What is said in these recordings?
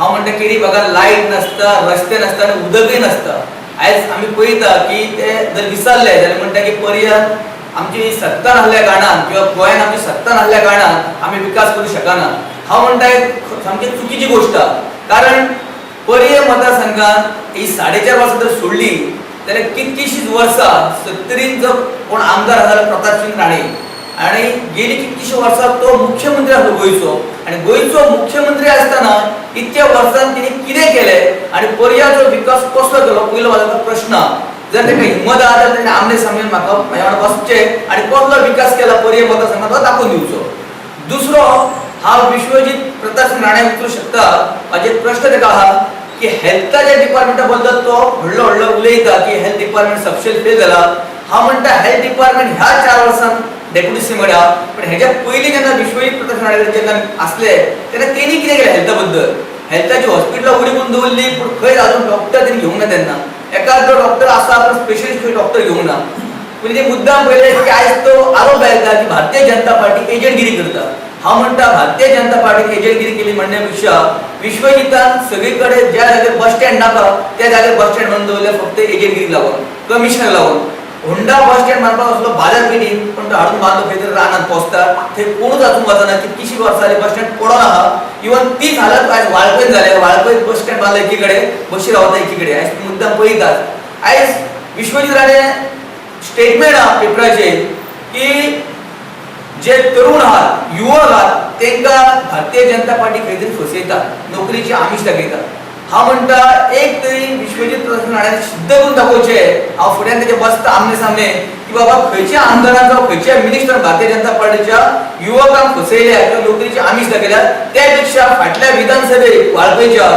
हांव म्हणटा केरी भागात लायट नासता, रस्ते नासता आनी उदकय नासता। आयज आमी पळयता की ते जर विसरले जाल्यार म्हणटा की पर्यंत आमची सत्ता नासल्या कारणान किंवा गोंयांत आमची सत्ता नासल्या कारणान आमी विकास करूं शकना। हांव म्हणटा सामकी चुकीची गोष्ट, कारण पर्याय मतदारसंघात ही 4.5 वर्सां जर सोडली जाल्यार कितकीशीच वर्सां 70 जर कोण आमदार आसा प्रताप सिंग राणे, आणि गेली कितकीशी वर्सां तो मुख्यमंत्री आसलो गोंयचो, आणि गोंयचो मुख्यमंत्री आसतना इतक्या वर्सांत तिने कितें केलें आनी पर्यायाचो विकास कसलो केलो, पयलो माझा प्रश्न। जर ताका हिम्मत आसा जाल्यार ताणें आमने सामने म्हाका म्हाज्या वांगडा बसचें आनी कसलो विकास केला पर्याय मतदारसंघात तो दाखोवन दिवचो। दुसरो, हांव विश्वजीत प्रताप सिंग राणे विचारूं शकता, म्हाजे प्रश्न ताका आहा की हेल्थाच्या डिपार्टमेंटा बद्दल तो व्हडलो व्हडलो उलयता की हेल्थ डिपार्टमेंट सबशेल फेल जाला। हांव म्हणटा हेल्थ डिपार्टमेंट ह्या 4 वर्सांत डेप्युटी सी मेळ्ळा, पण हेच्या पयलीं जेन्ना विश्वजीत प्रताप सिंग राणे जेन्ना आसले तेन्ना तेणी कितें केलें हेल्था बद्दल? हेल्थाची हॉस्पिटलां उडी करून दवरली, पूण खंय अजून डॉक्टर तेणी घेवंक ना। तेन्ना एकाच जो डॉक्टर आसा पण स्पेशलिस्ट खंय डॉक्टर घेवंक ना। म्हणजे ते मुद्दाम पळयलें की आयज तो आरोप घालता की भारतीय जनता पार्टी एजंटगिरी करता। हांव म्हणटा भारतीय जनता पार्टीन एजंटगिरी केली म्हणण्या पेक्षा विश्वजितान सगळीकडे ज्या जाग्यार बस स्टँड नाका त्या जाग्यार बस स्टँड बांदून दवरले फक्त एजंटगिरी लागून, कमिशनर लागून। होंडा बस स्टँड बांदपाक असलो बाजारपेठीन, पण तो हाडून बांदलो खंय तरी रानांत पोसता, थंय कोणूच आजून वचना। कितकीशी वर्सां जाली बस स्टँड पडून आहा। इवन तीच हालत आयज वाळपयत जाल्या, वाळपयत बस स्टँड बांदला एकीकडे, बशी रावता एकीकडे। आयज मुद्दाम पळयतात आयज विश्वजीत राणे स्टेटमेंट आहा पेपराचेर की जे तरुण आहात, युवक आहात, तांकां भारतीय जनता पार्टी खंय तरी फसयता, नोकरीची आमिष दाखयता। हांव म्हणटा एक तरी विश्वजीत प्रताप सिंग राणे सिद्ध करून दाखोवचें, हांव फुड्यान तेजे बसता आमने सामने की बाबा खंयच्या आमदारान जावं खंयच्या मिनिस्टर भारतीय जनता पार्टीच्या युवकांक फसयल्या किंवा नोकरीची आमिष दाखयल्या। त्या पेक्षा फाटल्या विधानसभेक वाळपयच्या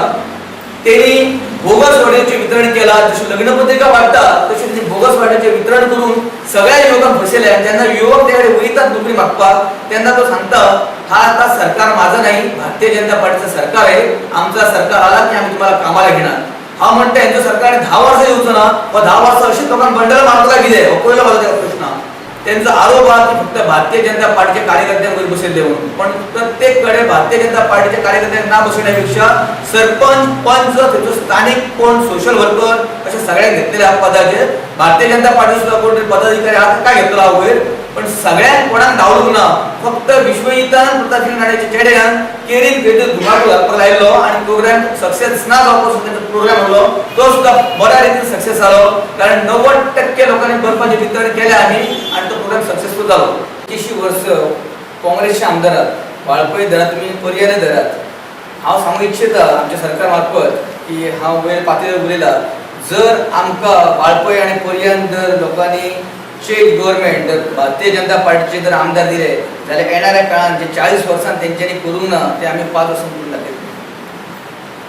तेणी बोगस वाड्याचें वितरण केला, जशी लग्नपत्रिका वाटता तशी तेणी बोगस वाड्याचें वितरण करून सगळ्या युवकांक फसयल्या। जेन्ना युवक तेकडे वयतात नोकरी मागपाक तेन्ना तो सांगता हा आता सरकार माझं नाही, भारतीय जनता पार्टीचं सरकार आहे, आमचा सरकार आला की आम्ही तुम्हाला कामाला घेणार। हांव म्हणटा हेंचो सरकारने 10 वर्सां येवचो ना, वा 10 वर्सां अशीच लोकांक बंडल मारतला कितें, हो पयलो म्हाजो प्रश्न। त्यांचा आरोप आहे की फक्त भारतीय जनता पार्टीच्या कार्यकर्त्यांवर बसयले म्हणून, पण प्रत्येक कडे भारतीय जनता पार्टीच्या कार्यकर्त्यांक ना बसवण्यापेक्षा सरपंच, पंच, थंयचो स्थानिक कोण सोशल वर्कर अशा सगळ्यांक घेतलेल्या पदाचेर भारतीय जनता पार्टी सुद्धा कोण पदाधिकारी आता काय घेतला वयर, पण सगळ्यांक कोणाक धांवूंक ना। फक्त विश्वजितान प्रताप सिंग राणेच्या चेड्यान केरीन खंय धुमाकूळ घालपाक लायलो आनी प्रोग्राम सक्सेस ना जावपाचो तेंचो प्रोग्राम आसलो, तो सुद्धा बऱ्या रितीन सक्सेस जालो, कारण 90% लोकांनी बल्बाचें वितरण केलें आमी आनी तो प्रोग्राम सक्सेसफूल जालो। 30 वर्स काँग्रेसच्या आमदारात वाळपय धरात तुमी पर्याय धरात, हांव सांगूंक इच्छिता आमच्या सरकार मार्फत की हांव वयर पातळीर उलयला, जर आमकां वाळपय आनी पर्यान जर लोकांनी स्टेट गव्हर्नमेंट जर भारतीय जनता पार्टीचे जर आमदार दिले जाल्यार येणाऱ्या काळात जे 40 वर्सांत तेंच्यांनी करूंक ना ते आमी 5 वर्सांत करून दाखयतले।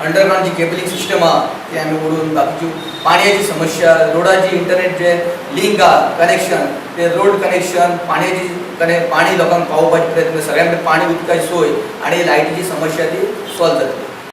अंडरग्राउंड जी केबलिंग सिस्टम आहा ती आमी ओडून, बाकीच्यो पाणयाची समस्या, रोडाची इंटरनेट जे लिंक आहा कनेक्शन, ते रोड कनेक्शन, पाणी लोकांक पावोवपाचे प्रयत्न, सगळ्यांक पाणी उदकाची सोय आनी लायटीची समस्या ती सॉल्व जातली।